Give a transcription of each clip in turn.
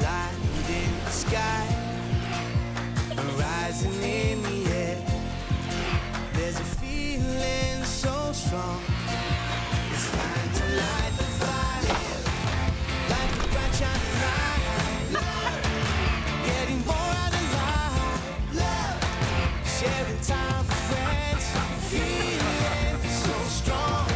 light in the sky, rising in the air. There's a feeling so strong. It's time to light the fire, like a bright shining light. Getting more out of life, sharing time with friends, feeling so strong.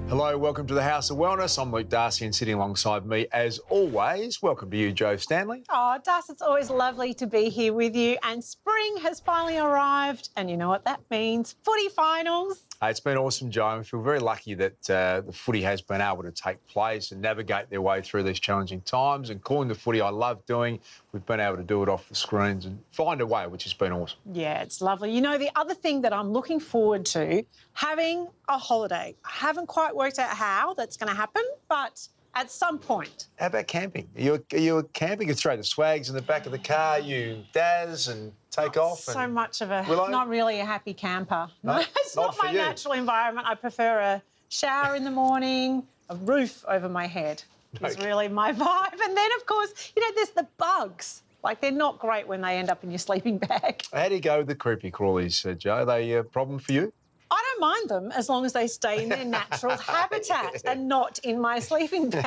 Hello, welcome to the House of Wellness. I'm Luke Darcy, and sitting alongside me, as always, welcome to you, Jo Stanley. Oh, Darcy, it's always lovely to be here with you. And spring has finally arrived, and you know what that means? Footy finals. It's been awesome, Jo. I feel very lucky that the footy has been able to take place and navigate their way through these challenging times. And calling the footy I love doing, we've been able to do it off the screens and find a way, which has been awesome. Yeah, it's lovely. You know, the other thing that I'm looking forward to, having a holiday. I haven't quite worked out how that's going to happen, but at some point. How about camping? Are you camping? You throw the swags in the back of the car, you dazz and take off. So much of a, not really a happy camper. No, it's not my natural environment. I prefer a shower in the morning, a roof over my head is really my vibe. And then, of course, you know, there's the bugs. Like, they're not great when they end up in your sleeping bag. How do you go with the creepy crawlies, Jo? Are they a problem for you? I don't mind them as long as they stay in their natural habitat and not in my sleeping bag.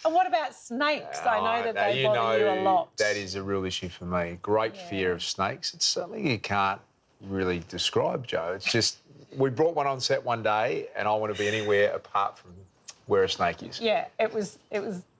And what about snakes? I know that they bother you a lot. That is a real issue for me. Great fear of snakes. It's something you can't really describe, Jo. It's just, we brought one on set one day and I want to be anywhere apart from where a snake is. Yeah, it was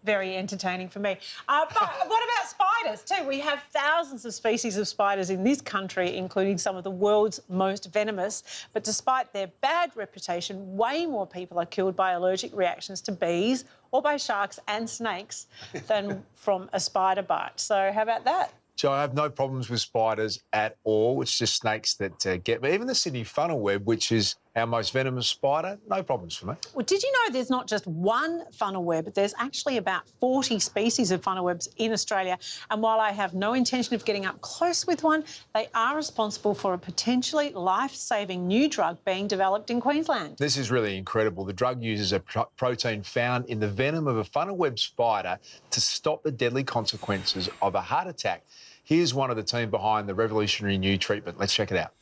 very entertaining for me. But what about spiders too? We have thousands of species of spiders in this country, including some of the world's most venomous. But despite their bad reputation, way more people are killed by allergic reactions to bees or by sharks and snakes than from a spider bite. So how about that? Jo, I have no problems with spiders at all. It's just snakes that get me. Even the Sydney funnel web, which is our most venomous spider, no problems for me. Well, did you know there's not just one funnel web? There's actually about 40 species of funnel webs in Australia. And while I have no intention of getting up close with one, they are responsible for a potentially life-saving new drug being developed in Queensland. This is really incredible. The drug uses a protein found in the venom of a funnel web spider to stop the deadly consequences of a heart attack. Here's one of the team behind the revolutionary new treatment. Let's check it out.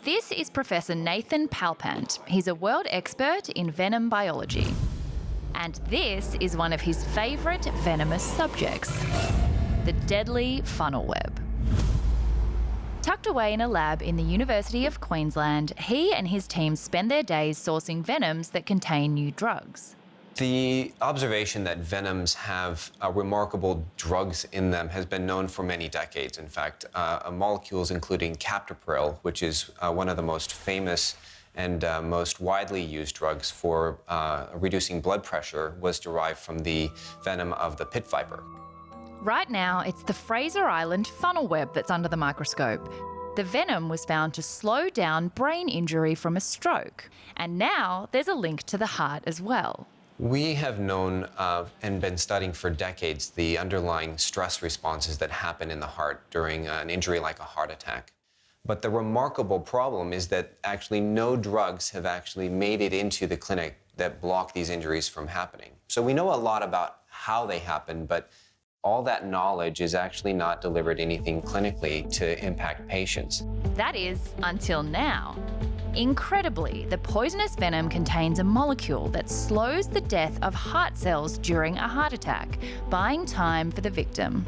This is Professor Nathan Palpant. He's a world expert in venom biology. And this is one of his favourite venomous subjects, the deadly funnel web. Tucked away in a lab in the University of Queensland, he and his team spend their days sourcing venoms that contain new drugs. The observation that venoms have remarkable drugs in them has been known for many decades. In fact, molecules including captopril, which is one of the most famous and most widely used drugs for reducing blood pressure, was derived from the venom of the pit viper. Right now, it's the Fraser Island funnel web that's under the microscope. The venom was found to slow down brain injury from a stroke. And now there's a link to the heart as well. We have known and been studying for decades the underlying stress responses that happen in the heart during an injury like a heart attack. But the remarkable problem is that actually no drugs have actually made it into the clinic that block these injuries from happening. So we know a lot about how they happen, but all that knowledge is actually not delivered anything clinically to impact patients. That is, until now. Incredibly, the poisonous venom contains a molecule that slows the death of heart cells during a heart attack, buying time for the victim.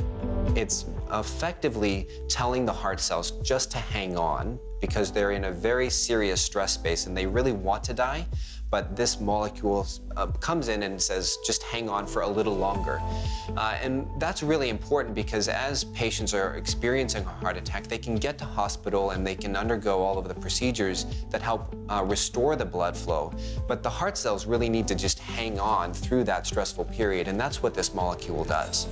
It's effectively telling the heart cells just to hang on because they're in a very serious stress space and they really want to die, but this molecule comes in and says, just hang on for a little longer. And that's really important because as patients are experiencing a heart attack, they can get to hospital and they can undergo all of the procedures that help restore the blood flow. But the heart cells really need to just hang on through that stressful period, and that's what this molecule does.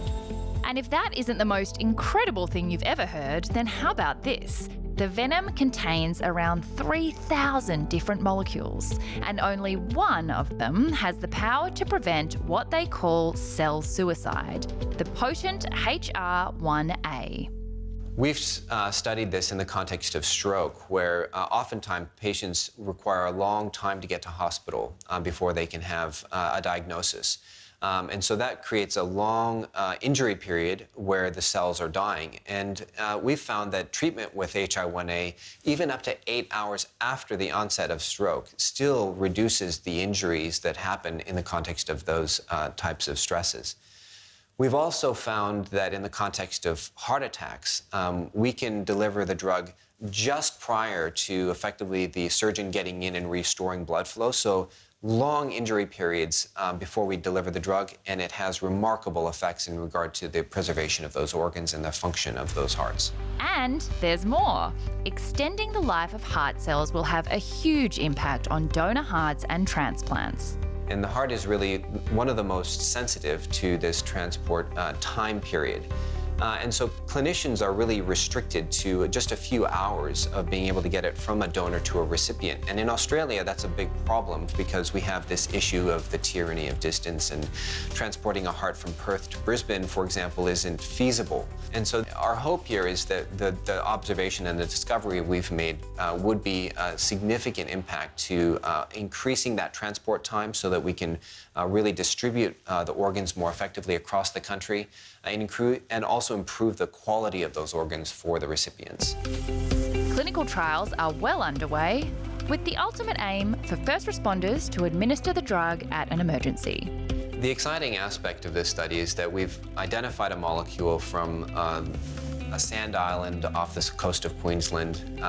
And if that isn't the most incredible thing you've ever heard, then how about this? The venom contains around 3,000 different molecules, and only one of them has the power to prevent what they call cell suicide, the potent HR1A. We've studied this in the context of stroke, where oftentimes patients require a long time to get to hospital before they can have a diagnosis. And so that creates a long injury period where the cells are dying. And we've found that treatment with HI1A, even up to 8 hours after the onset of stroke, still reduces the injuries that happen in the context of those types of stresses. We've also found that in the context of heart attacks, we can deliver the drug just prior to effectively the surgeon getting in and restoring blood flow. So long injury periods before we deliver the drug, and it has remarkable effects in regard to the preservation of those organs and the function of those hearts. And there's more. Extending the life of heart cells will have a huge impact on donor hearts and transplants. And the heart is really one of the most sensitive to this transport time period. And so clinicians are really restricted to just a few hours of being able to get it from a donor to a recipient. And in Australia, that's a big problem because we have this issue of the tyranny of distance, and transporting a heart from Perth to Brisbane, for example, isn't feasible. And so our hope here is that the observation and the discovery we've made would be a significant impact to increasing that transport time so that we can really distribute the organs more effectively across the country and also improve the quality of those organs for the recipients. Clinical trials are well underway, with the ultimate aim for first responders to administer the drug at an emergency. The exciting aspect of this study is that we've identified a molecule from a sand island off the coast of Queensland.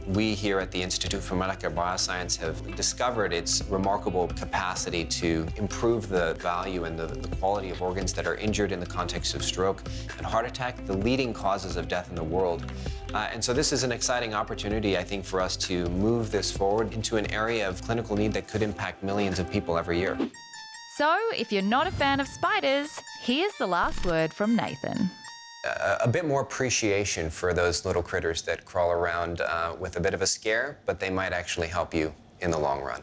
We here at the Institute for Molecular Bioscience have discovered its remarkable capacity to improve the value and the quality of organs that are injured in the context of stroke and heart attack, the leading causes of death in the world. And so this is an exciting opportunity, I think, for us to move this forward into an area of clinical need that could impact millions of people every year. So, if you're not a fan of spiders, here's the last word from Nathan. A bit more appreciation for those little critters that crawl around with a bit of a scare, but they might actually help you in the long run.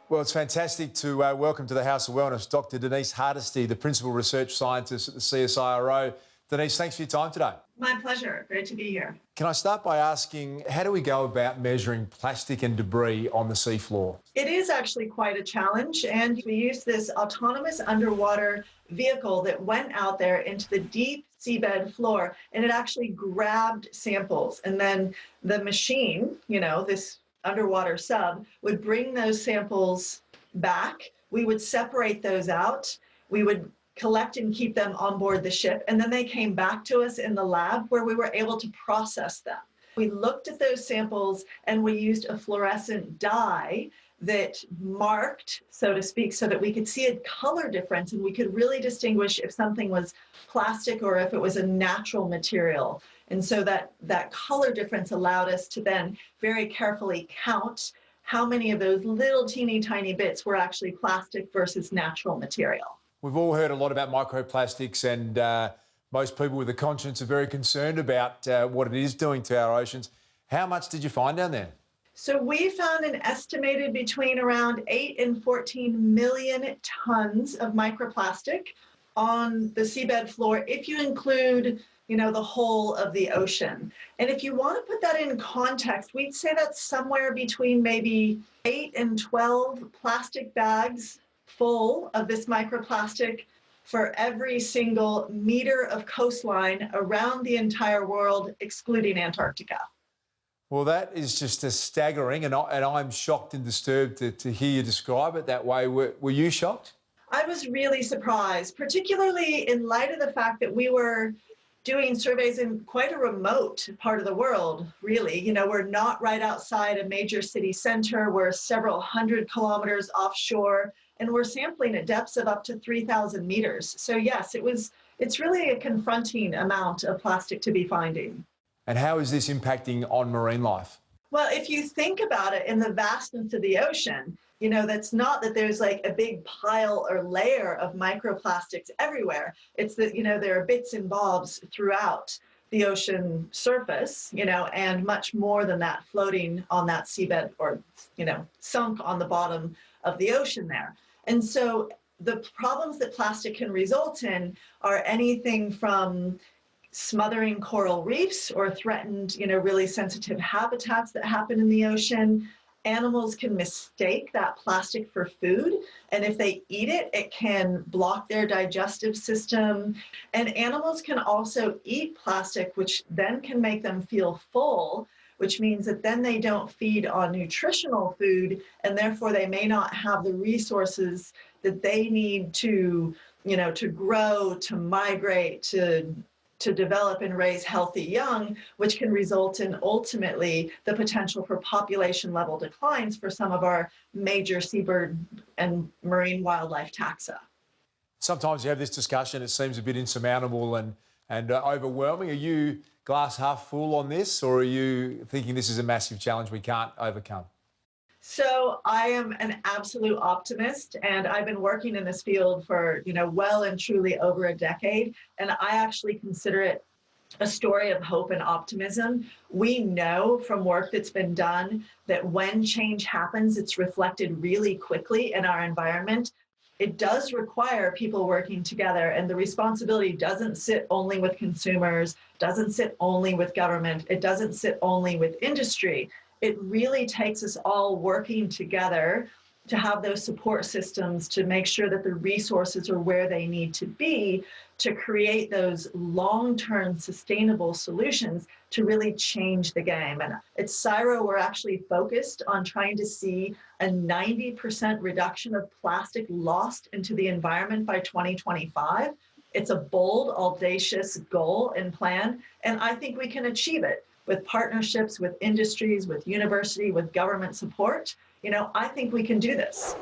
Well, it's fantastic to welcome to the House of Wellness Dr. Denise Hardesty, the Principal Research Scientist at the CSIRO. Denise, thanks for your time today. My pleasure. Great to be here. Can I start by asking, how do we go about measuring plastic and debris on the seafloor? It is actually quite a challenge, and we used this autonomous underwater vehicle that went out there into the deep seabed floor, and it actually grabbed samples. And then the machine, this underwater sub, would bring those samples back. We would separate those out. We would collect and keep them on board the ship. And then they came back to us in the lab where we were able to process them. We looked at those samples and we used a fluorescent dye that marked, so to speak, so that we could see a color difference and we could really distinguish if something was plastic or if it was a natural material. And so that color difference allowed us to then very carefully count how many of those little teeny tiny bits were actually plastic versus natural material. We've all heard a lot about microplastics, and most people with a conscience are very concerned about what it is doing to our oceans. How much did you find down there? So we found an estimated between around 8 and 14 million tons of microplastic on the seabed floor, if you include the whole of the ocean. And if you want to put that in context, we'd say that's somewhere between maybe 8 and 12 plastic bags full of this microplastic for every single meter of coastline around the entire world, excluding Antarctica. Well, that is just staggering, and I'm shocked and disturbed to hear you describe it that way. Were you shocked? I was really surprised, particularly in light of the fact that we were doing surveys in quite a remote part of the world, really. We're not right outside a major city center. We're several hundred kilometers offshore, and we're sampling at depths of up to 3,000 meters. So yes, it's really a confronting amount of plastic to be finding. And how is this impacting on marine life? Well, if you think about it in the vastness of the ocean, that's not that there's like a big pile or layer of microplastics everywhere. It's that, there are bits and bobs throughout. the ocean surface, and much more than that floating on that seabed or, sunk on the bottom of the ocean there. And so the problems that plastic can result in are anything from smothering coral reefs or threatened, really sensitive habitats that happen in the ocean. Animals can mistake that plastic for food, and if they eat it, it can block their digestive system. And animals can also eat plastic, which then can make them feel full, which means that then they don't feed on nutritional food, and therefore they may not have the resources that they need to, to grow, to migrate, to develop and raise healthy young, which can result in ultimately the potential for population level declines for some of our major seabird and marine wildlife taxa. Sometimes you have this discussion, it seems a bit insurmountable and overwhelming. Are you glass half full on this, or are you thinking this is a massive challenge we can't overcome? So I am an absolute optimist, and I've been working in this field for, well and truly over a decade. And I actually consider it a story of hope and optimism. We know from work that's been done that when change happens, it's reflected really quickly in our environment. It does require people working together, and the responsibility doesn't sit only with consumers, doesn't sit only with government, it doesn't sit only with industry. It really takes us all working together to have those support systems to make sure that the resources are where they need to be to create those long-term sustainable solutions to really change the game. And at CSIRO, we're actually focused on trying to see a 90% reduction of plastic lost into the environment by 2025. It's a bold, audacious goal and plan, and I think we can achieve it with partnerships, with industries, with university, with government support. I think we can do this.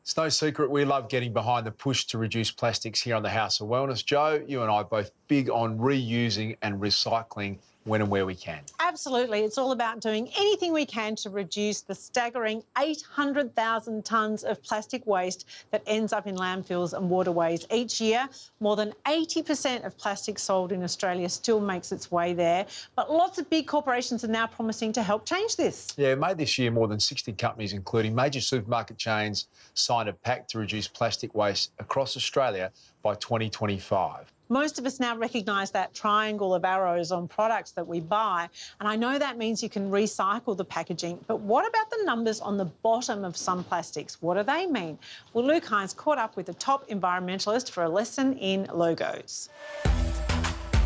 It's no secret we love getting behind the push to reduce plastics here on the House of Wellness. Jo, you and I are both big on reusing and recycling when and where we can. Absolutely. It's all about doing anything we can to reduce the staggering 800,000 tonnes of plastic waste that ends up in landfills and waterways each year. More than 80% of plastic sold in Australia still makes its way there. But lots of big corporations are now promising to help change this. Yeah, May this year, more than 60 companies, including major supermarket chains, signed a pact to reduce plastic waste across Australia by 2025. Most of us now recognise that triangle of arrows on products that we buy, and I know that means you can recycle the packaging, but what about the numbers on the bottom of some plastics? What do they mean? Well, Luke Hines caught up with a top environmentalist for a lesson in logos.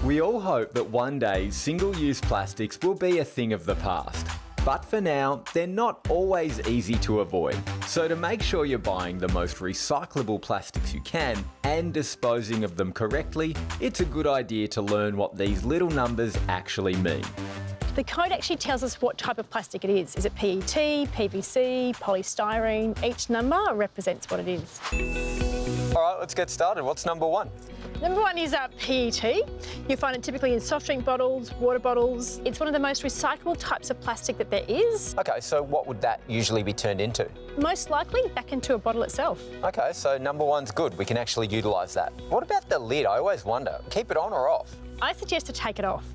We all hope that one day single-use plastics will be a thing of the past. But for now, they're not always easy to avoid. So to make sure you're buying the most recyclable plastics you can and disposing of them correctly, it's a good idea to learn what these little numbers actually mean. The code actually tells us what type of plastic it is. Is it PET, PVC, polystyrene? Each number represents what it is. All right, let's get started. What's number one? Number one is PET. You find it typically in soft drink bottles, water bottles. It's one of the most recyclable types of plastic that there is. Okay, so what would that usually be turned into? Most likely back into a bottle itself. Okay, so number one's good. We can actually utilise that. What about the lid? I always wonder. Keep it on or off? I suggest to take it off.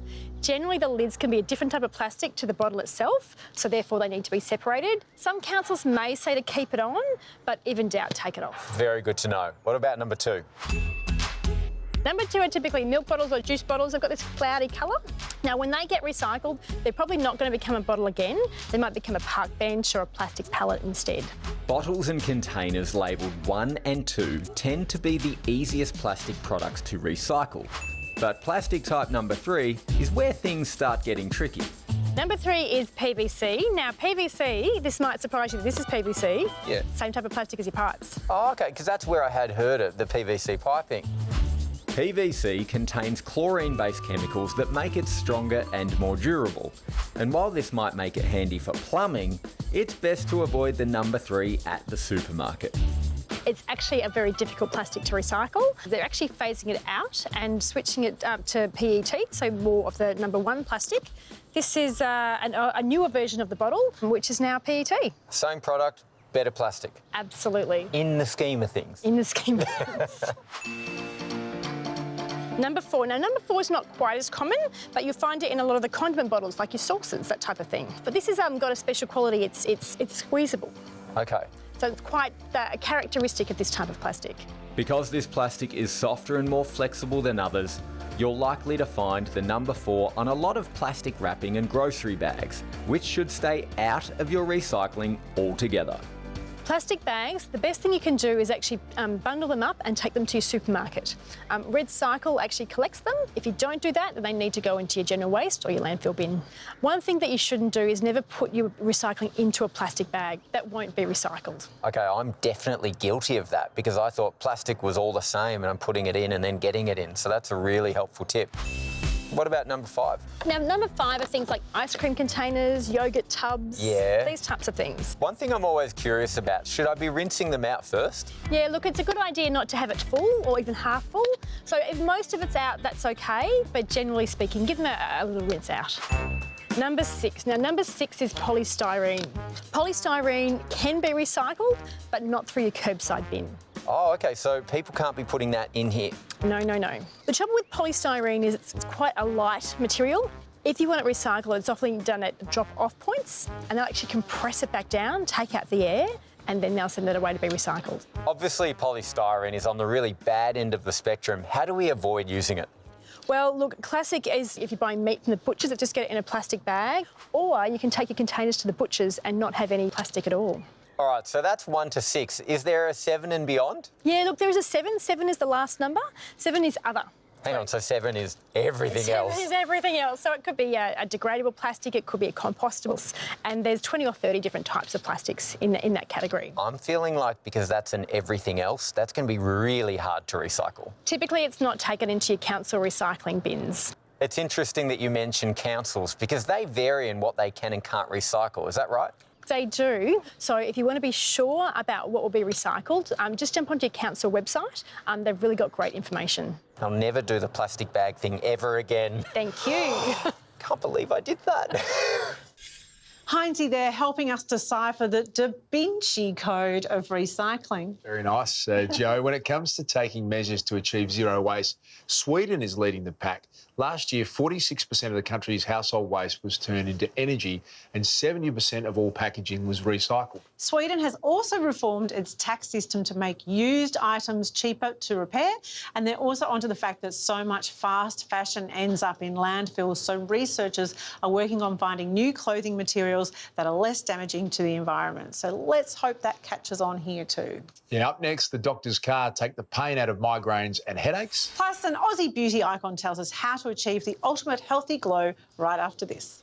Generally, the lids can be a different type of plastic to the bottle itself, so therefore they need to be separated. Some councils may say to keep it on, but even doubt, take it off. Very good to know. What about number two? Number two are typically milk bottles or juice bottles. They've got this cloudy colour. Now, when they get recycled, they're probably not going to become a bottle again. They might become a park bench or a plastic pallet instead. Bottles and containers labelled 1 and 2 tend to be the easiest plastic products to recycle. But plastic type number 3 is where things start getting tricky. Number 3 is PVC. Now, PVC, this might surprise you, this is PVC. Yeah. Same type of plastic as your parts. Oh, OK, because that's where I had heard of the PVC piping. PVC contains chlorine-based chemicals that make it stronger and more durable. And while this might make it handy for plumbing, it's best to avoid the number 3 at the supermarket. It's actually a very difficult plastic to recycle. They're actually phasing it out and switching it to PET, so more of the number 1 plastic. This is a newer version of the bottle, which is now PET. Same product, better plastic. Absolutely. In the scheme of things. In the scheme of things. Number 4. Now, number 4 is not quite as common, but you'll find it in a lot of the condiment bottles, like your sauces, that type of thing. But this has got a special quality. It's squeezable. Okay. So it's quite a characteristic of this type of plastic. Because this plastic is softer and more flexible than others, you're likely to find the number 4 on a lot of plastic wrapping and grocery bags, which should stay out of your recycling altogether. Plastic bags, the best thing you can do is actually bundle them up and take them to your supermarket. Red Cycle actually collects them. If you don't do that, then they need to go into your general waste or your landfill bin. One thing that you shouldn't do is never put your recycling into a plastic bag. That won't be recycled. Okay, I'm definitely guilty of that because I thought plastic was all the same and I'm putting it in and then getting it in. So that's a really helpful tip. What about number 5? Now, number 5 are things like ice cream containers, yogurt tubs, these types of things. One thing I'm always curious about, should I be rinsing them out first? Yeah, look, it's a good idea not to have it full or even half full. So if most of it's out, that's okay, but generally speaking, give them a little rinse out. Number 6. Now, number 6 is polystyrene. Polystyrene can be recycled, but not through your curbside bin. Oh, okay, so people can't be putting that in here. No, no, no. The trouble with polystyrene is it's quite a light material. If you want it recycled, it's often done at drop-off points, and they'll actually compress it back down, take out the air, and then they'll send it away to be recycled. Obviously, polystyrene is on the really bad end of the spectrum. How do we avoid using it? Well, look, classic is if you're buying meat from the butchers, just get it in a plastic bag, or you can take your containers to the butchers and not have any plastic at all. All right, so that's 1 to 6. Is there a 7 and beyond? Yeah, look, there is a 7. 7 is the last number. 7 is other. Hang on, so 7 is everything else. 7 is everything else. So it could be a degradable plastic, it could be a compostable, and there's 20 or 30 different types of plastics in that category. I'm feeling like because that's an everything else, that's going to be really hard to recycle. Typically, it's not taken into your council recycling bins. It's interesting that you mentioned councils because they vary in what they can and can't recycle. Is that right? They do. So if you want to be sure about what will be recycled, just jump onto your council website. They've really got great information. I'll never do the plastic bag thing ever again. Thank you. Can't believe I did that. Hinesy there helping us decipher the Da Vinci Code of recycling. Very nice, Joe. When it comes to taking measures to achieve zero waste, Sweden is leading the pack. Last year, 46% of the country's household waste was turned into energy and 70% of all packaging was recycled. Sweden has also reformed its tax system to make used items cheaper to repair, and they're also onto the fact that so much fast fashion ends up in landfills, so researchers are working on finding new clothing materials that are less damaging to the environment. So let's hope that catches on here too. Yeah, up next, the doctor's car take the pain out of migraines and headaches. Plus, an Aussie beauty icon tells us how to achieve the ultimate healthy glow right after this.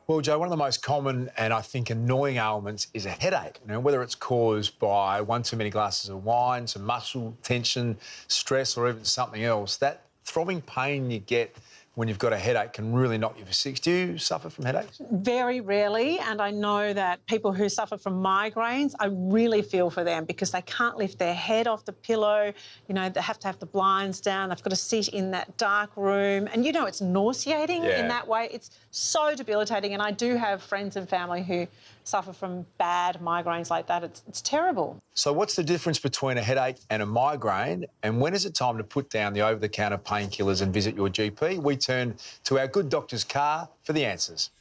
Well, Joe, one of the most common and I think annoying ailments is a headache. You know, whether it's caused by one too many glasses of wine, some muscle tension, stress, or even something else, that throbbing pain you get when you've got a headache can really knock you for six. Do you suffer from headaches? Very rarely, and I know that people who suffer from migraines, I really feel for them because they can't lift their head off the pillow, you know, they have to have the blinds down, they've got to sit in that dark room, and you know it's nauseating in that way. It's so debilitating, and I do have friends and family who suffer from bad migraines like that. It's terrible. So what's the difference between a headache and a migraine, and when is it time to put down the over-the-counter painkillers and visit your GP? We turn to our good doctor's car for the answers.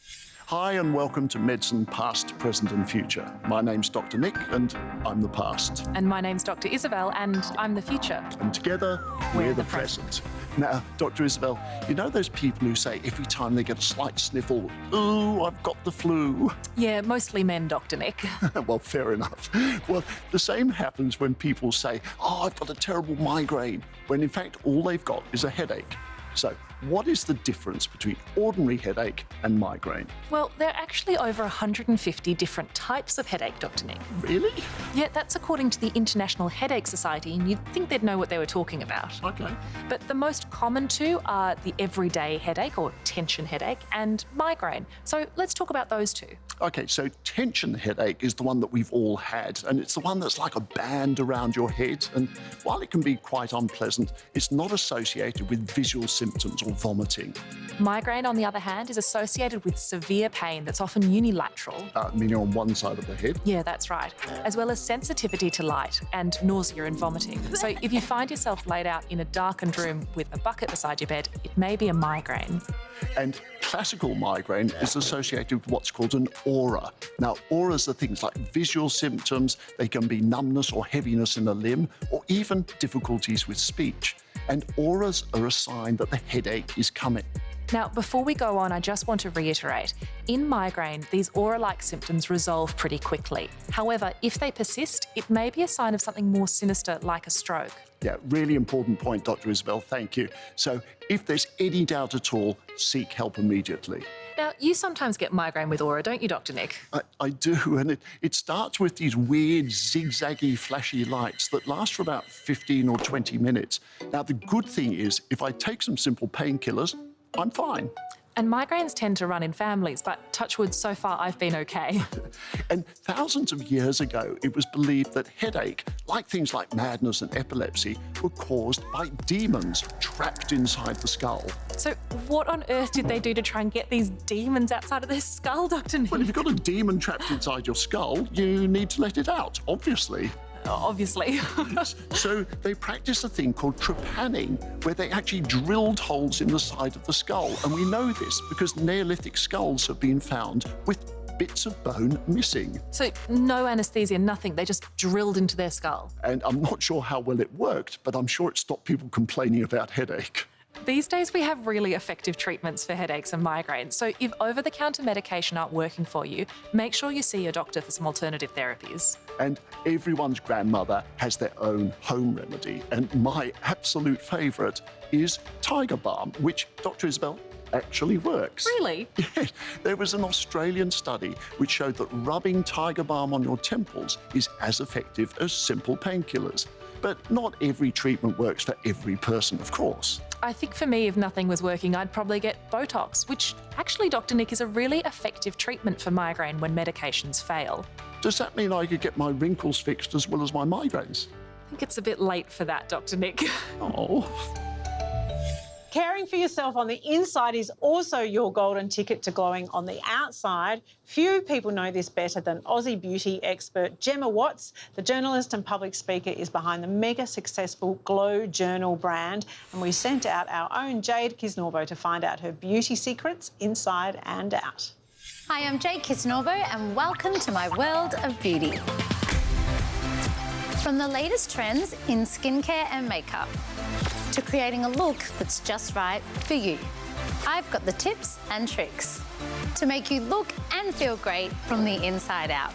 Hi and welcome to Medicine Past, Present and Future. My name's Dr. Nick and I'm the past. And my name's Dr. Isabel and I'm the future. And together, we're the present. Now, Dr. Isabel, you know those people who say every time they get a slight sniffle, ooh, I've got the flu? Yeah, mostly men, Dr. Nick. Well, fair enough. Well, the same happens when people say, oh, I've got a terrible migraine, when in fact all they've got is a headache. So what is the difference between ordinary headache and migraine? Well, there are actually over 150 different types of headache, Dr. Nick. Really? Yeah, that's according to the International Headache Society, and you'd think they'd know what they were talking about. Okay. But the most common two are the everyday headache or tension headache and migraine. So let's talk about those two. Okay, so tension headache is the one that we've all had, and it's the one that's like a band around your head. And while it can be quite unpleasant, it's not associated with visual symptoms or vomiting. Migraine, on the other hand, is associated with severe pain that's often unilateral. Meaning on one side of the head. Yeah, that's right. As well as sensitivity to light and nausea and vomiting. So if you find yourself laid out in a darkened room with a bucket beside your bed, it may be a migraine. And classical migraine is associated with what's called an aura. Now, auras are things like visual symptoms. They can be numbness or heaviness in a limb, or even difficulties with speech. And auras are a sign that the headache is coming. Now, before we go on, I just want to reiterate, in migraine, these aura-like symptoms resolve pretty quickly. However, if they persist, it may be a sign of something more sinister like a stroke. Yeah, really important point, Dr. Isabel, thank you. So if there's any doubt at all, seek help immediately. Now, you sometimes get migraine with aura, don't you, Dr. Nick? I do, and it starts with these weird, zigzaggy, flashy lights that last for about 15 or 20 minutes. Now, the good thing is, if I take some simple painkillers, I'm fine. And migraines tend to run in families, but touch wood, so far I've been okay. And thousands of years ago, it was believed that headache, like things like madness and epilepsy, were caused by demons trapped inside the skull. So what on earth did they do to try and get these demons outside of their skull, Dr. Nick? Well, if you've got a demon trapped inside your skull, you need to let it out, obviously. Obviously. So they practiced a thing called trepanning, where they actually drilled holes in the side of the skull. And we know this because Neolithic skulls have been found with bits of bone missing. So no anaesthesia, nothing. They just drilled into their skull. And I'm not sure how well it worked, but I'm sure it stopped people complaining about headache. These days we have really effective treatments for headaches and migraines. So if over-the-counter medication aren't working for you, make sure you see your doctor for some alternative therapies. And everyone's grandmother has their own home remedy. And my absolute favourite is Tiger Balm, which, Dr. Isabel, actually works. Really? Yes. There was an Australian study which showed that rubbing Tiger Balm on your temples is as effective as simple painkillers. But not every treatment works for every person, of course. I think for me, if nothing was working, I'd probably get Botox, which actually, Dr. Nick, is a really effective treatment for migraine when medications fail. Does that mean I could get my wrinkles fixed as well as my migraines? I think it's a bit late for that, Dr. Nick. Oh. Caring for yourself on the inside is also your golden ticket to glowing on the outside. Few people know this better than Aussie beauty expert Gemma Watts. The journalist and public speaker is behind the mega successful Glow Journal brand, and we sent out our own Jade Kisnorbo to find out her beauty secrets inside and out. Hi, I'm Jade Kisnorbo and welcome to my world of beauty. From the latest trends in skincare and makeup to creating a look that's just right for you, I've got the tips and tricks to make you look and feel great from the inside out.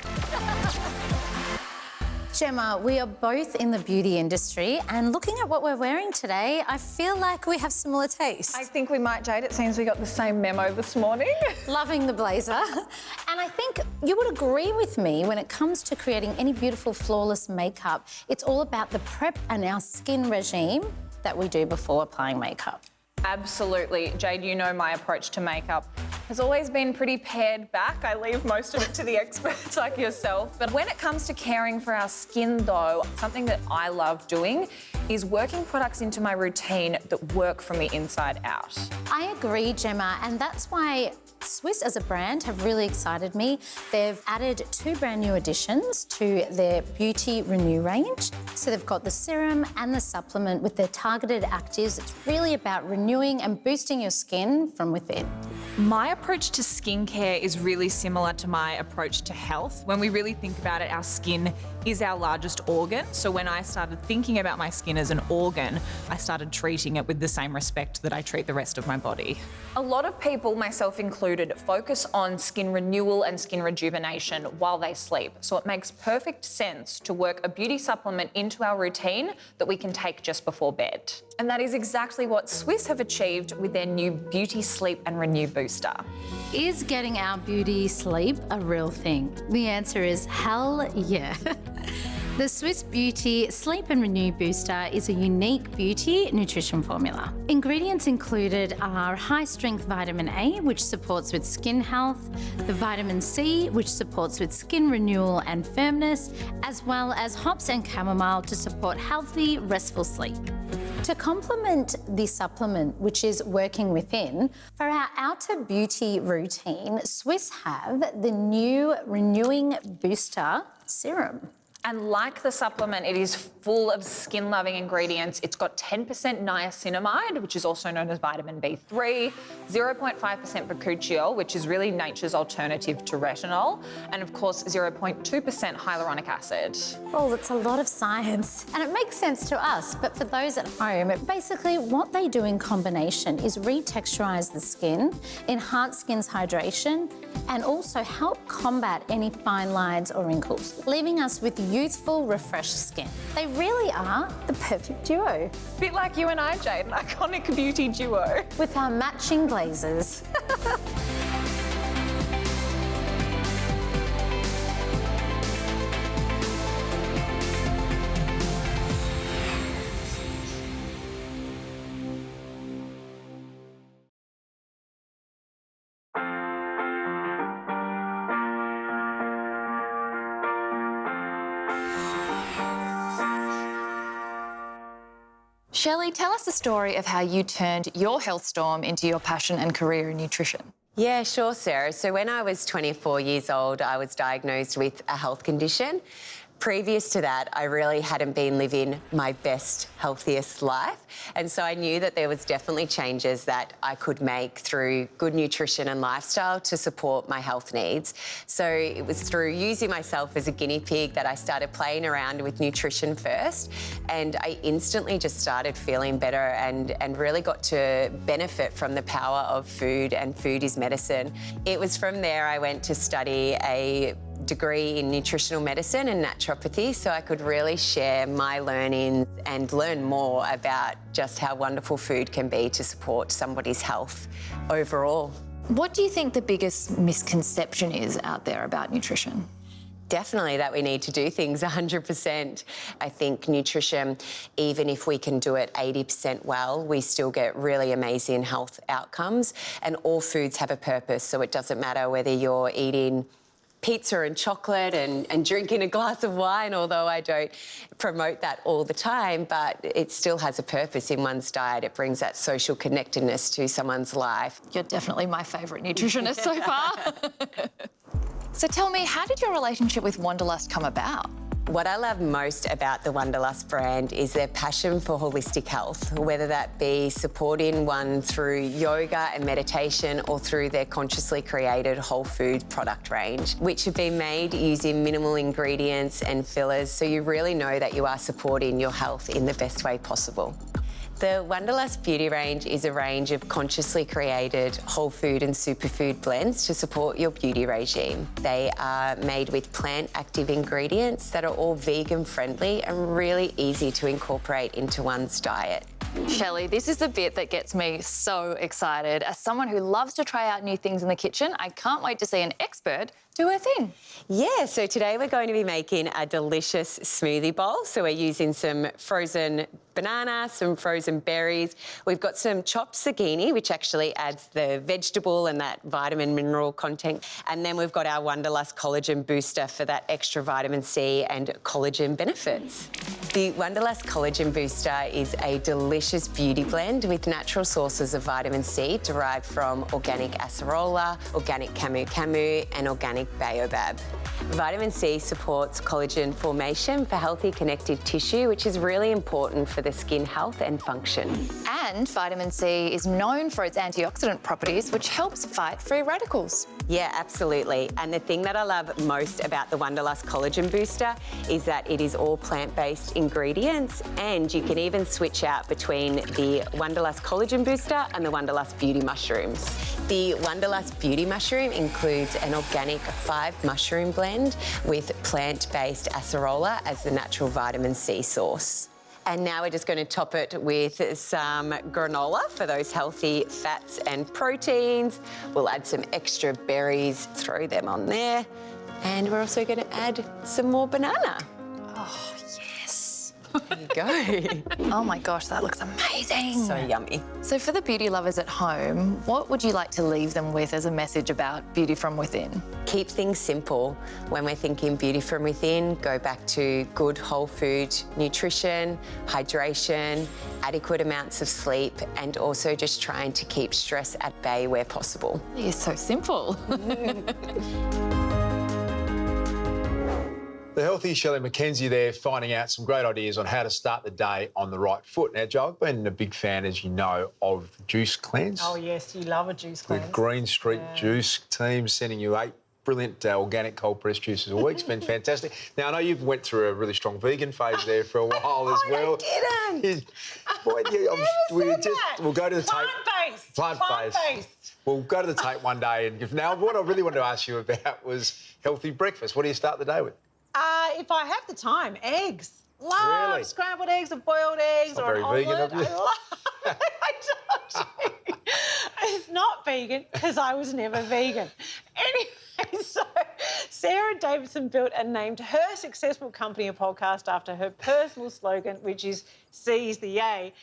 Gemma, we are both in the beauty industry, and looking at what we're wearing today, I feel like we have similar tastes. I think we might, Jade. It seems we got the same memo this morning. Loving the blazer. And I think you would agree with me when it comes to creating any beautiful, flawless makeup. It's all about the prep and our skin regime that we do before applying makeup. Absolutely. Jade, you know my approach to makeup has always been pretty pared back. I leave most of it to the experts like yourself. But when it comes to caring for our skin, though, something that I love doing is working products into my routine that work from the inside out. I agree, Gemma, and that's why Swiss as a brand have really excited me. They've added 2 brand new additions to their Beauty Renew range. So they've got the serum and the supplement with their targeted actives. It's really about renewing and boosting your skin from within. My approach to skincare is really similar to my approach to health. When we really think about it, our skin is our largest organ. So when I started thinking about my skin as an organ, I started treating it with the same respect that I treat the rest of my body. A lot of people, myself included, included focus on skin renewal and skin rejuvenation while they sleep. So it makes perfect sense to work a beauty supplement into our routine that we can take just before bed. And that is exactly what Swiss have achieved with their new Beauty Sleep and Renew Booster. Is getting our beauty sleep a real thing? The answer is hell yeah. The Swiss Beauty Sleep and Renew Booster is a unique beauty nutrition formula. Ingredients included are high-strength vitamin A, which supports with skin health, the vitamin C, which supports with skin renewal and firmness, as well as hops and chamomile to support healthy, restful sleep. To complement the supplement, which is working within, for our outer beauty routine, Swiss have the new Renewing Booster Serum. And like the supplement, it is full of skin-loving ingredients. It's got 10% niacinamide, which is also known as vitamin B3, 0.5% bakuchiol, which is really nature's alternative to retinol, and of course 0.2% hyaluronic acid. Oh, that's a lot of science. And it makes sense to us, but for those at home, basically what they do in combination is retexturize the skin, enhance skin's hydration, and also help combat any fine lines or wrinkles, leaving us with youthful, refreshed skin. They really are the perfect duo. Bit like you and I, Jade, an iconic beauty duo. With our matching glazes. Shelley, tell us the story of how you turned your health storm into your passion and career in nutrition. Yeah, sure, Sarah. So when I was 24 years old, I was diagnosed with a health condition. Previous to that, I really hadn't been living my best, healthiest life. And so I knew that there was definitely changes that I could make through good nutrition and lifestyle to support my health needs. So it was through using myself as a guinea pig that I started playing around with nutrition first. And I instantly just started feeling better and really got to benefit from the power of food, and food is medicine. It was from there I went to study a degree in nutritional medicine and naturopathy, so I could really share my learnings and learn more about just how wonderful food can be to support somebody's health overall. What do you think the biggest misconception is out there about nutrition? Definitely that we need to do things 100%. I think nutrition, even if we can do it 80% well, we still get really amazing health outcomes, and all foods have a purpose, so it doesn't matter whether you're eating pizza and chocolate and drinking a glass of wine, although I don't promote that all the time, but it still has a purpose in one's diet. It brings that social connectedness to someone's life. You're definitely my favourite nutritionist so far. So tell me, how did your relationship with Wanderlust come about? What I love most about the Wanderlust brand is their passion for holistic health, whether that be supporting one through yoga and meditation or through their consciously created whole food product range, which have been made using minimal ingredients and fillers, so you really know that you are supporting your health in the best way possible. The Wanderlust beauty range is a range of consciously created whole food and superfood blends to support your beauty regime. They are made with plant-active ingredients that are all vegan-friendly and really easy to incorporate into one's diet. Shelley, this is the bit that gets me so excited. As someone who loves to try out new things in the kitchen, I can't wait to see an expert do her thing. Yeah, so today we're going to be making a delicious smoothie bowl. So we're using some frozen banana, some frozen berries. We've got some chopped zucchini, which actually adds the vegetable and that vitamin mineral content. And then we've got our Wanderlust collagen booster for that extra vitamin C and collagen benefits. The Wanderlust collagen booster is a delicious beauty blend with natural sources of vitamin C derived from organic acerola, organic camu and organic baobab. Vitamin C supports collagen formation for healthy connective tissue, which is really important for the skin health and function. And vitamin C is known for its antioxidant properties, which helps fight free radicals. Yeah, absolutely. And the thing that I love most about the Wanderlust Collagen Booster is that it is all plant-based ingredients, and you can even switch out between the Wanderlust Collagen Booster and the Wanderlust Beauty Mushrooms. The Wanderlust Beauty Mushroom includes an organic 5-mushroom blend with plant-based acerola as the natural vitamin C source. And now we're just going to top it with some granola for those healthy fats and proteins. We'll add some extra berries, throw them on there. And we're also going to add some more banana. Oh, yes. There you go. Oh my gosh, that looks amazing. So yummy. So for the beauty lovers at home, what would you like to leave them with as a message about beauty from within? Keep things simple. When we're thinking beauty from within, go back to good whole food nutrition, hydration, adequate amounts of sleep, and also just trying to keep stress at bay where possible. It's so simple. The healthy Shelley Mackenzie there, finding out some great ideas on how to start the day on the right foot. Now, Jo, I've been a big fan, as you know, of the Juice Cleanse. Oh, yes, you love a juice cleanse. The Green Street Juice team sending you 8 brilliant organic cold-pressed juices a week. It's been fantastic. Now, I know you've went through a really strong vegan phase there for a while as well. I didn't. Boy, we'll go to the tape. Plant-based. Plant-based. We'll go to the tape one day. And now, what I really wanted to ask you about was healthy breakfast. What do you start the day with? If I have the time, eggs. Love Really? scrambled eggs or boiled eggs It's not or an very vegan omelette. of you. I love it. It's not vegan because I was never vegan. Anyway, so Sarah Davidson built and named her successful company a podcast after her personal slogan, which is Seize the Yay.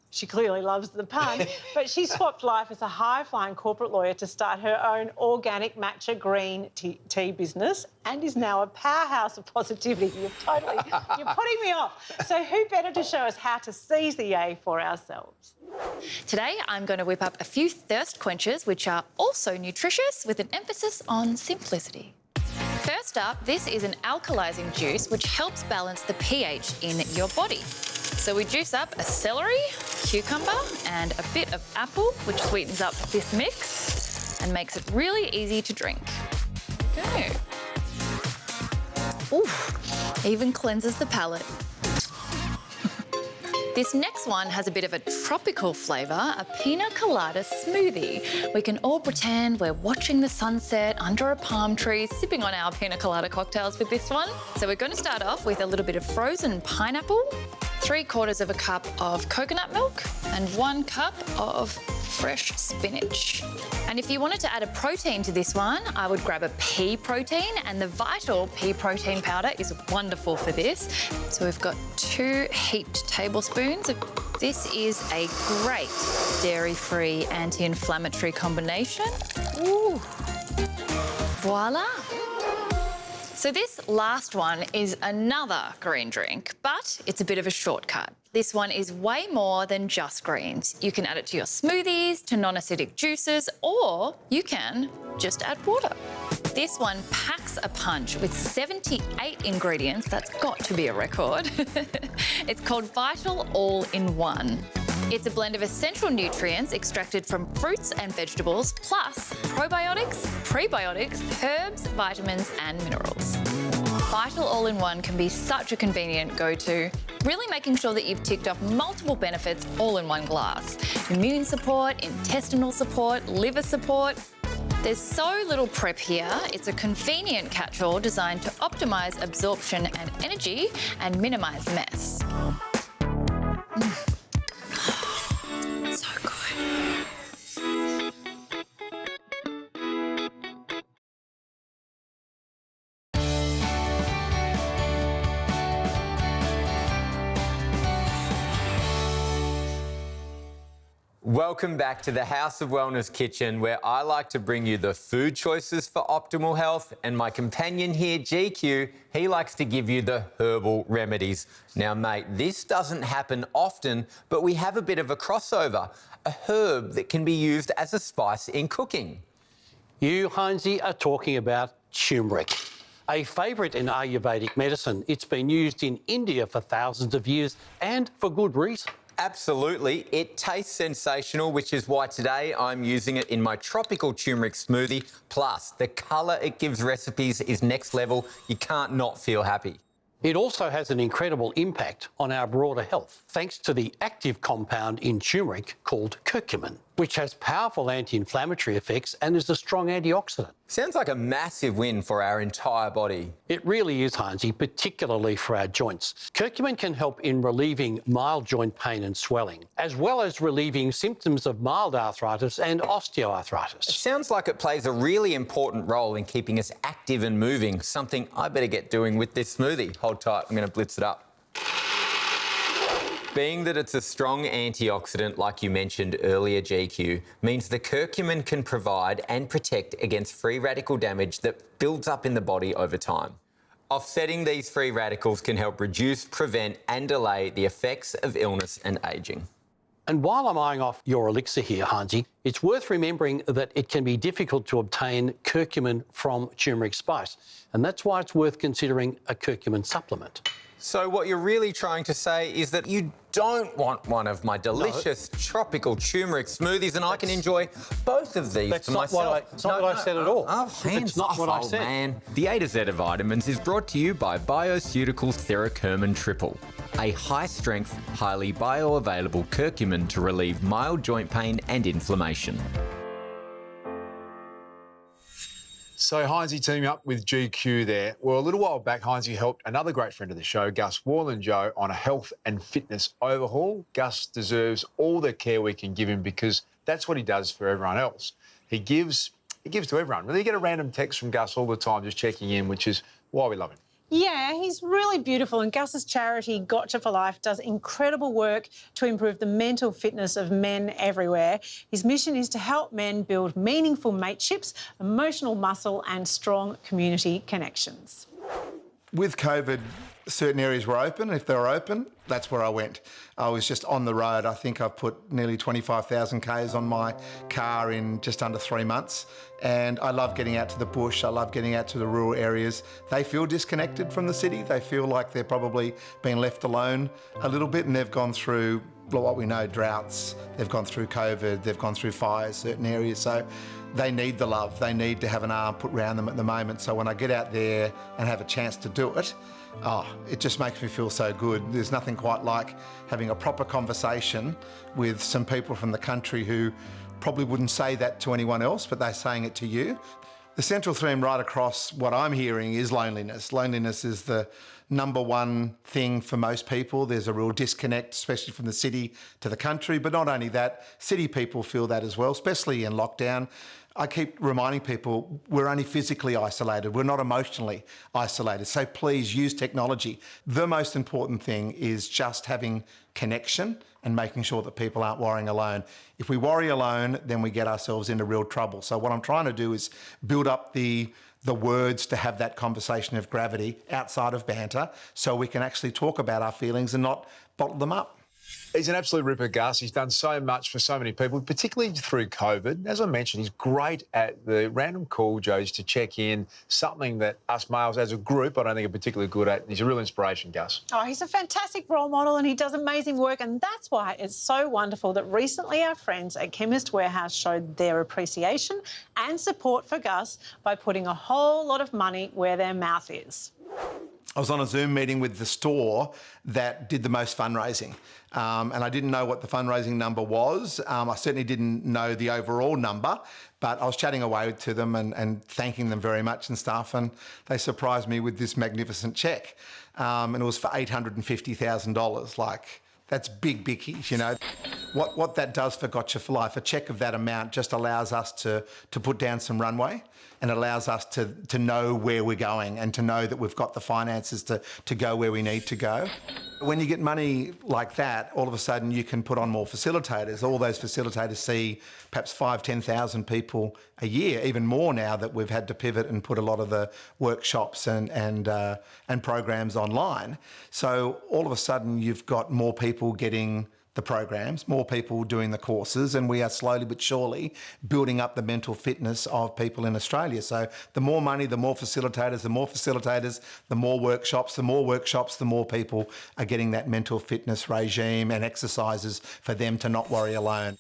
She clearly loves the pun, but she swapped life as a high-flying corporate lawyer to start her own organic matcha green tea business and is now a powerhouse of positivity. You're putting me off. So who better to show us how to seize the yay for ourselves? Today, I'm going to whip up a few thirst quenchers, which are also nutritious, with an emphasis on simplicity. First up, this is an alkalising juice which helps balance the pH in your body. So we juice up a celery, cucumber and a bit of apple, which sweetens up this mix and makes it really easy to drink. Okay. Ooh, even cleanses the palate. This next one has a bit of a tropical flavour, a Pina Colada smoothie. We can all pretend we're watching the sunset under a palm tree, sipping on our Pina Colada cocktails with this one. So we're going to start off with a little bit of frozen pineapple, 3/4 cup of coconut milk and 1 cup of fresh spinach. And if you wanted to add a protein to this one, I would grab a pea protein, and the Vital pea protein powder is wonderful for this. So we've got 2 heaped tablespoons. This is a great dairy-free anti-inflammatory combination. Ooh. Voila. So this last one is another green drink, but it's a bit of a shortcut. This one is way more than just greens. You can add it to your smoothies, to non-acidic juices, or you can just add water. This one packs a punch with 78 ingredients. That's got to be a record. It's called Vital All-in-One. It's a blend of essential nutrients extracted from fruits and vegetables, plus probiotics, prebiotics, herbs, vitamins and minerals. Vital All-in-One can be such a convenient go-to, really making sure that you've ticked off multiple benefits all in one glass. Immune support, intestinal support, liver support. There's so little prep here. It's a convenient catch-all designed to optimise absorption and energy and minimise mess. So good. Welcome back to the House of Wellness Kitchen, where I like to bring you the food choices for optimal health, and my companion here, GQ, he likes to give you the herbal remedies. Now, mate, this doesn't happen often, but we have a bit of a crossover, a herb that can be used as a spice in cooking. You, Heinzie, are talking about turmeric, a favourite in Ayurvedic medicine. It's been used in India for thousands of years, and for good reason. Absolutely. It tastes sensational, which is why today I'm using it in my tropical turmeric smoothie. Plus, the colour it gives recipes is next level. You can't not feel happy. It also has an incredible impact on our broader health, thanks to the active compound in turmeric called curcumin, which has powerful anti-inflammatory effects and is a strong antioxidant. Sounds like a massive win for our entire body. It really is, Heinzie, particularly for our joints. Curcumin can help in relieving mild joint pain and swelling, as well as relieving symptoms of mild arthritis and osteoarthritis. It sounds like it plays a really important role in keeping us active and moving, something I better get doing with this smoothie. Hold tight, I'm going to blitz it up. Being that it's a strong antioxidant, like you mentioned earlier, GQ, means the curcumin can provide and protect against free radical damage that builds up in the body over time. Offsetting these free radicals can help reduce, prevent and delay the effects of illness and ageing. And while I'm eyeing off your elixir here, Heinzie, it's worth remembering that it can be difficult to obtain curcumin from turmeric spice, and that's why it's worth considering a curcumin supplement. So what you're really trying to say is that you don't want one of my delicious tropical turmeric smoothies, and I can enjoy both of these That's for not myself. That's not what I said at all. Hands not off, what I old said. Man. The A to Z of vitamins is brought to you by Bioceuticals Theracurmin Triple, a high-strength, highly bioavailable curcumin to relieve mild joint pain and inflammation. So Heinzie teaming up with GQ there. Well, a little while back, Heinzie helped another great friend of the show, Gus Worland-Joe, on a health and fitness overhaul. Gus deserves all the care we can give him because that's what he does for everyone else. He gives to everyone. Really, you get a random text from Gus all the time just checking in, which is why we love him. Yeah, he's really beautiful, and Gus's charity, Gotcha for Life, does incredible work to improve the mental fitness of men everywhere. His mission is to help men build meaningful mateships, emotional muscle and strong community connections. With COVID, certain areas were open. If they were open, that's where I went. I was just on the road. I think I've put nearly 25,000 Ks on my car in just under 3 months. And I love getting out to the bush. I love getting out to the rural areas. They feel disconnected from the city. They feel like they're probably being left alone a little bit, and they've gone through, what we know, droughts. They've gone through COVID. They've gone through fires, certain areas. So they need the love. They need to have an arm put around them at the moment. So when I get out there and have a chance to do it, it just makes me feel so good. There's nothing quite like having a proper conversation with some people from the country who probably wouldn't say that to anyone else, but they're saying it to you. The central theme right across what I'm hearing is loneliness. Loneliness is the number one thing for most people. There's a real disconnect, especially from the city to the country. But not only that, city people feel that as well, especially in lockdown. I keep reminding people we're only physically isolated. We're not emotionally isolated. So please use technology. The most important thing is just having connection and making sure that people aren't worrying alone. If we worry alone, then we get ourselves into real trouble. So what I'm trying to do is build up the words to have that conversation of gravity outside of banter so we can actually talk about our feelings and not bottle them up. He's an absolute ripper, Gus. He's done so much for so many people, particularly through COVID. As I mentioned, he's great at the random call, Joes, to check in, something that us males as a group I don't think are particularly good at. He's a real inspiration, Gus. Oh, he's a fantastic role model and he does amazing work, and that's why it's so wonderful that recently our friends at Chemist Warehouse showed their appreciation and support for Gus by putting a whole lot of money where their mouth is. I was on a Zoom meeting with the store that did the most fundraising, and I didn't know what the fundraising number was. I certainly didn't know the overall number, but I was chatting away to them and thanking them very much and stuff, and they surprised me with this magnificent cheque, and it was for $850,000. Like, that's big bickies, you know. What that does for Gotcha for Life, a cheque of that amount just allows us to put down some runway, and it allows us to know where we're going and to know that we've got the finances to go where we need to go. When you get money like that, all of a sudden you can put on more facilitators. All those facilitators see perhaps 5,000, 10,000 people a year, even more now that we've had to pivot and put a lot of the workshops and programs online. So all of a sudden you've got more people getting the programs, more people doing the courses, and we are slowly but surely building up the mental fitness of people in Australia. So the more money, the more facilitators, the more workshops, the more people are getting that mental fitness regime and exercises for them to not worry alone.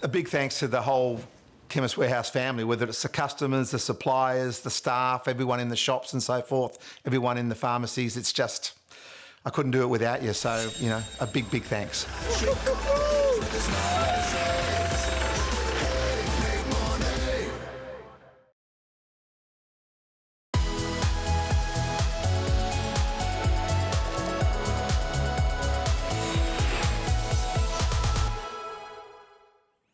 A big thanks to the whole Chemist Warehouse family, whether it's the customers, the suppliers, the staff, everyone in the shops and so forth, everyone in the pharmacies. It's just, I couldn't do it without you. So, you know, a big, big thanks.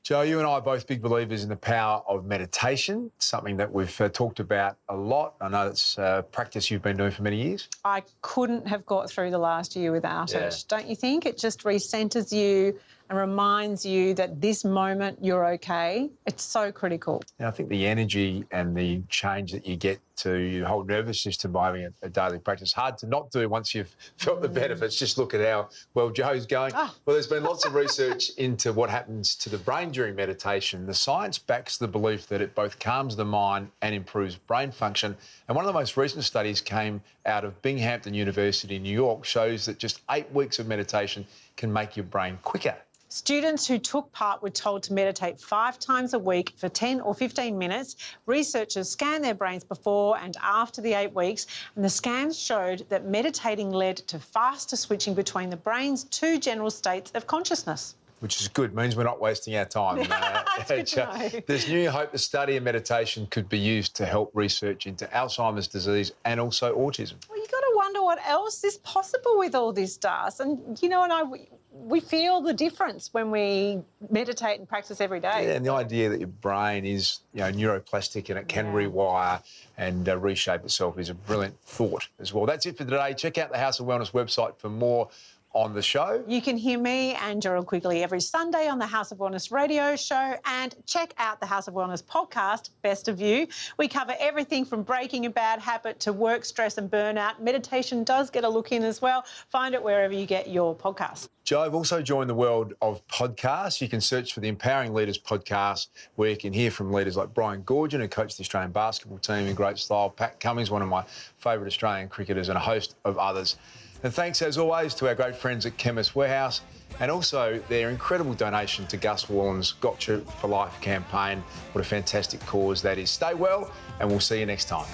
Joe, you and I are both big believers in the power of meditation, something that we've talked about a lot. I know it's a practice you've been doing for many years. I couldn't have got through the last year without it. Don't you think? It just recenters you and reminds you that this moment you're okay. It's so critical. And I think the energy and the change that you get to your whole nervous system by having a daily practice, hard to not do once you've felt the benefits. Just look at how well Joe's going. Well, there's been lots of research into what happens to the brain during meditation. The science backs the belief that it both calms the mind and improves brain function. And one of the most recent studies came out of Binghamton University in New York, shows that just 8 weeks of meditation can make your brain quicker. Students who took part were told to meditate 5 times a week for 10 or 15 minutes. Researchers scanned their brains before and after the 8 weeks, and the scans showed that meditating led to faster switching between the brain's 2 general states of consciousness. Which is good, means we're not wasting our time. Good to know. There's new hope the study of meditation could be used to help research into Alzheimer's disease and also autism. Well, you got to wonder what else is possible with all this, Darcy. And, you know, we feel the difference when we meditate and practice every day. Yeah, and the idea that your brain is, you know, neuroplastic and it can rewire and reshape itself is a brilliant thought as well. That's it for today. Check out the House of Wellness website for more on the show. You can hear me and Gerald Quigley every Sunday on the House of Wellness radio show, and check out the House of Wellness podcast, Best of You. We cover everything from breaking a bad habit to work stress and burnout. Meditation does get a look in as well. Find it wherever you get your podcasts. Joe, I've also joined the world of podcasts. You can search for the Empowering Leaders podcast, where you can hear from leaders like Brian Goorjian, who coached the Australian basketball team in great style, Pat Cummins, one of my favourite Australian cricketers, and a host of others. And thanks, as always, to our great friends at Chemist Warehouse, and also their incredible donation to Gus Wallen's Gotcha for Life campaign. What a fantastic cause that is. Stay well, and we'll see you next time.